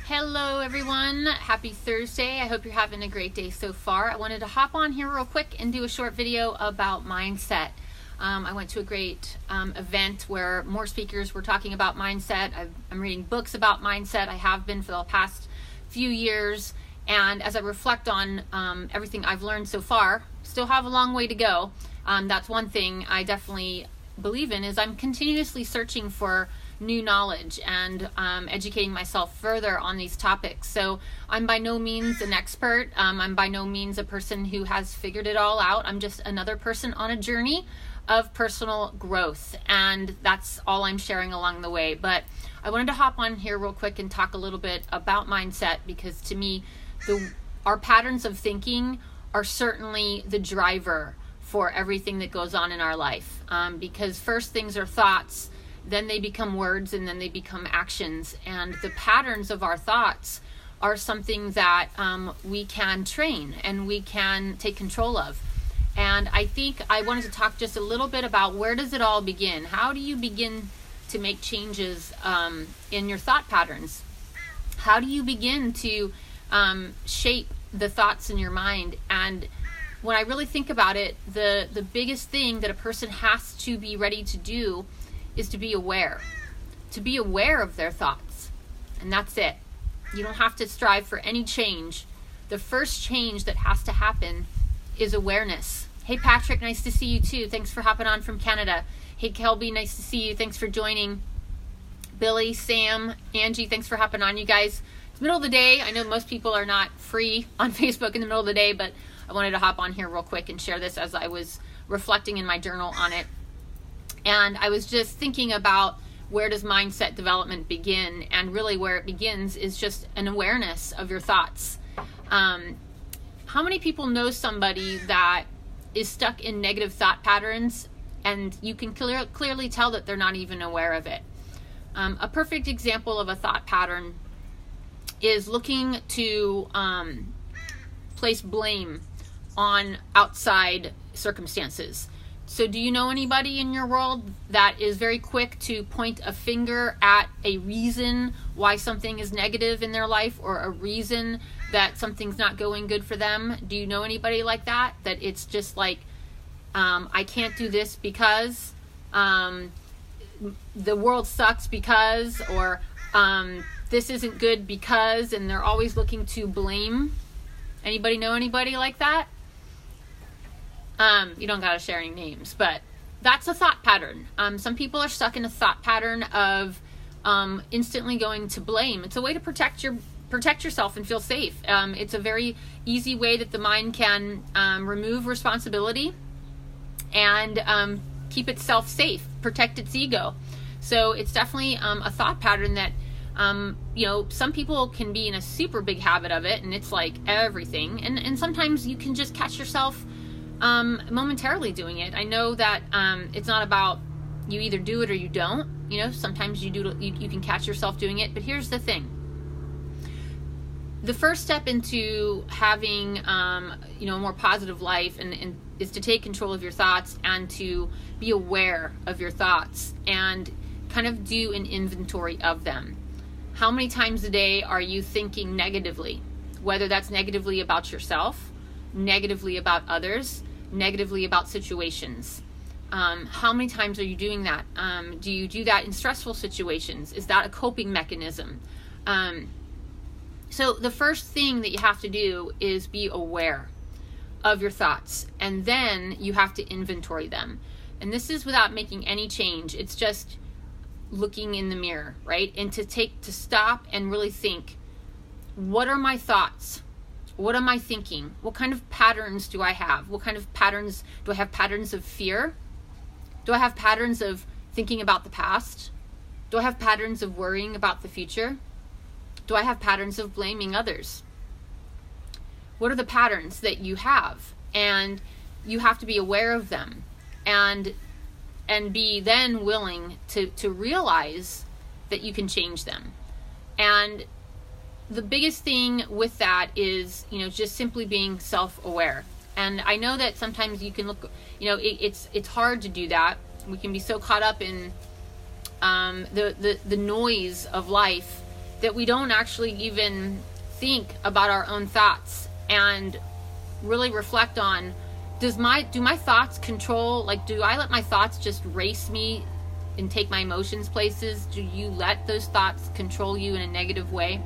Hello everyone, happy Thursday. I hope you're having a great day so far. I wanted to hop on here real quick and do a short video about mindset. I went to a great event where more speakers were talking about mindset. I'm reading books about mindset. I have been for the past few years, and as I reflect on everything I've learned so far, still have a long way to go. That's one thing I definitely believe in, is I'm continuously searching for new knowledge and educating myself further on these topics. So I'm by no means an expert. I'm by no means a person who has figured it all out. I'm just another person on a journey of personal growth, and that's all I'm sharing along the way. But I wanted to hop on here real quick and talk a little bit about mindset, because to me, our patterns of thinking are certainly the driver for everything that goes on in our life. Because first things are thoughts, then they become words, and then they become actions. And the patterns of our thoughts are something that we can train and we can take control of. And I think I wanted to talk just a little bit about, where does it all begin? How do you begin to make changes in your thought patterns? How do you begin to shape the thoughts in your mind? And when I really think about it, the biggest thing that a person has to be ready to do is to be aware of their thoughts. And that's it. You don't have to strive for any change. The first change that has to happen is awareness. Hey Patrick, nice to see you too. Thanks for hopping on from Canada. Hey Kelby, nice to see you. Thanks for joining. Billy, Sam, Angie, thanks for hopping on, you guys. It's middle of the day. I know most people are not free on Facebook in the middle of the day, but I wanted to hop on here real quick and share this as I was reflecting in my journal on it. And I was just thinking about, where does mindset development begin? And really where it begins is just an awareness of your thoughts. How many people know somebody that is stuck in negative thought patterns, and you can clearly tell that they're not even aware of it? A perfect example of a thought pattern is looking to place blame on outside circumstances. So do you know anybody in your world that is very quick to point a finger at a reason why something is negative in their life, or a reason that something's not going good for them? Do you know anybody like that? That it's just like, I can't do this because, the world sucks because, or this isn't good because, and they're always looking to blame. Anybody know anybody like that? You don't gotta share any names, but that's a thought pattern. Some people are stuck in a thought pattern of instantly going to blame. It's a way to protect yourself and feel safe. It's a very easy way that the mind can remove responsibility and keep itself safe, protect its ego. So it's definitely a thought pattern that some people can be in a super big habit of it, and it's like everything. And sometimes you can just catch yourself momentarily doing it. I know that it's not about, you either do it or you don't. Sometimes you can catch yourself doing it. But here's the thing: the first step into having a more positive life and is to take control of your thoughts, and to be aware of your thoughts and kind of do an inventory of them. How many times a day are you thinking negatively? Whether that's negatively about yourself, negatively about others, negatively about situations. How many times are you doing that? Do you do that in stressful situations? Is that a coping mechanism? So the first thing that you have to do is be aware of your thoughts, and then you have to inventory them. And this is without making any change. It's just looking in the mirror, right? And to stop and really think, what are my thoughts? What am I thinking? What kind of patterns do I have? What kind of patterns do I have? Patterns of fear? Do I have patterns of thinking about the past? Do I have patterns of worrying about the future? Do I have patterns of blaming others? What are the patterns that you have? And you have to be aware of them, and be then willing to realize that you can change them. And the biggest thing with that is, just simply being self-aware. And I know that sometimes you can look, it's hard to do that. We can be so caught up in the noise of life that we don't actually even think about our own thoughts and really reflect on, do my thoughts control, like, do I let my thoughts just race me and take my emotions places? Do you let those thoughts control you in a negative way?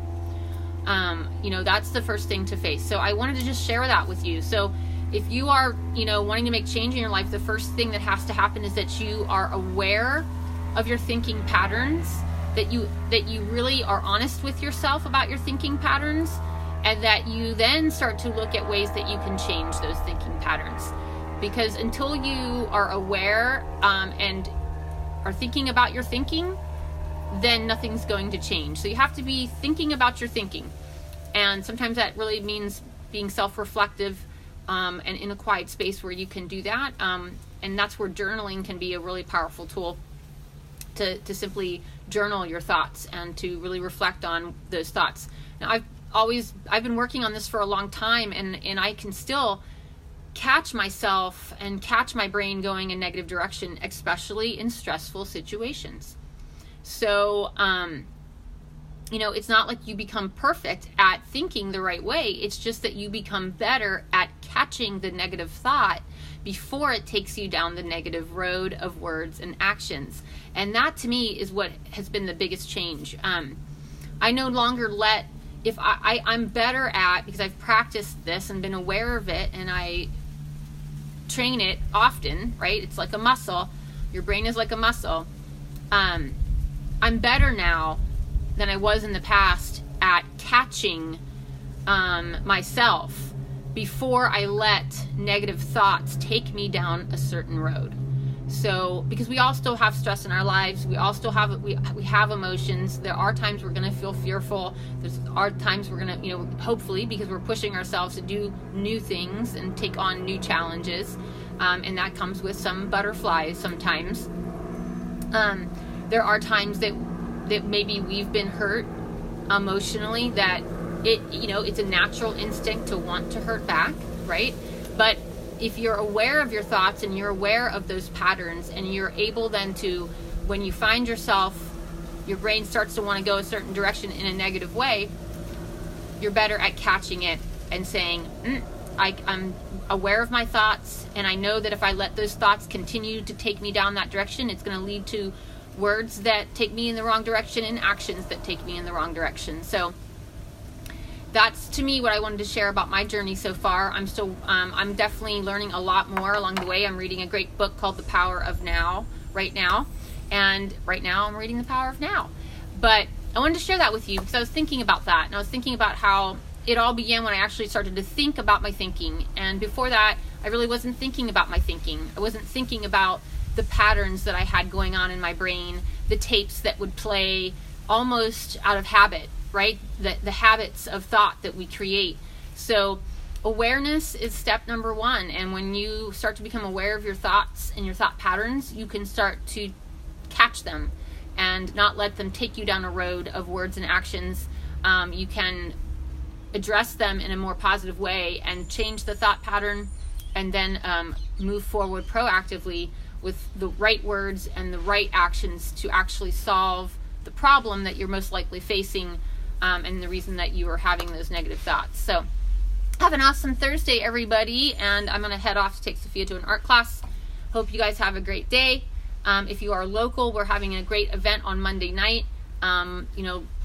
That's the first thing to face. So I wanted to just share that with you. So if you are, wanting to make change in your life, the first thing that has to happen is that you are aware of your thinking patterns, that you really are honest with yourself about your thinking patterns, and that you then start to look at ways that you can change those thinking patterns. Because until you are aware and are thinking about your thinking, then nothing's going to change. So you have to be thinking about your thinking. And sometimes that really means being self-reflective and in a quiet space where you can do that. And that's where journaling can be a really powerful tool to simply journal your thoughts and to really reflect on those thoughts. Now, I've been working on this for a long time, and I can still catch myself and catch my brain going in negative direction, especially in stressful situations. So, it's not like you become perfect at thinking the right way. It's just that you become better at catching the negative thought before it takes you down the negative road of words and actions. And that, to me, is what has been the biggest change. I no longer I'm better at, because I've practiced this and been aware of it, and I train it often, right? It's like a muscle. Your brain is like a muscle. I'm better now than I was in the past at catching myself before I let negative thoughts take me down a certain road. So, because we all still have stress in our lives, we all still have we have emotions. There are times we're going to feel fearful. There are times we're going to, hopefully, because we're pushing ourselves to do new things and take on new challenges, and that comes with some butterflies sometimes. There are times that maybe we've been hurt emotionally, that it's a natural instinct to want to hurt back, right? But if you're aware of your thoughts and you're aware of those patterns, and you're able then to, when you find yourself, your brain starts to want to go a certain direction in a negative way, you're better at catching it and saying, I'm aware of my thoughts, and I know that if I let those thoughts continue to take me down that direction, it's going to lead to words that take me in the wrong direction and actions that take me in the wrong direction. So that's, to me, what I wanted to share about my journey so far. I'm definitely learning a lot more along the way. I'm reading a great book called The Power of Now right now. And right now I'm reading The Power of Now. But I wanted to share that with you because I was thinking about that. And I was thinking about how it all began when I actually started to think about my thinking. And before that, I really wasn't thinking about my thinking. I wasn't thinking about the patterns that I had going on in my brain, the tapes that would play almost out of habit, right? The habits of thought that we create. So awareness is step number one. And when you start to become aware of your thoughts and your thought patterns, you can start to catch them and not let them take you down a road of words and actions. You can address them in a more positive way and change the thought pattern, and then move forward proactively with the right words and the right actions to actually solve the problem that you're most likely facing, and the reason that you are having those negative thoughts. So have an awesome Thursday, everybody, and I'm going to head off to take Sophia to an art class. Hope you guys have a great day. If you are local, we're having a great event on Monday night.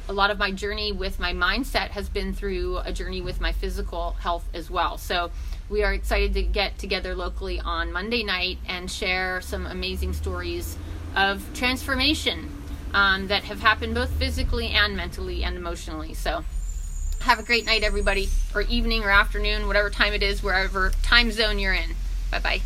A lot of my journey with my mindset has been through a journey with my physical health as well. So we are excited to get together locally on Monday night and share some amazing stories of transformation that have happened both physically and mentally and emotionally. So have a great night, everybody, or evening or afternoon, whatever time it is, wherever time zone you're in. Bye-bye.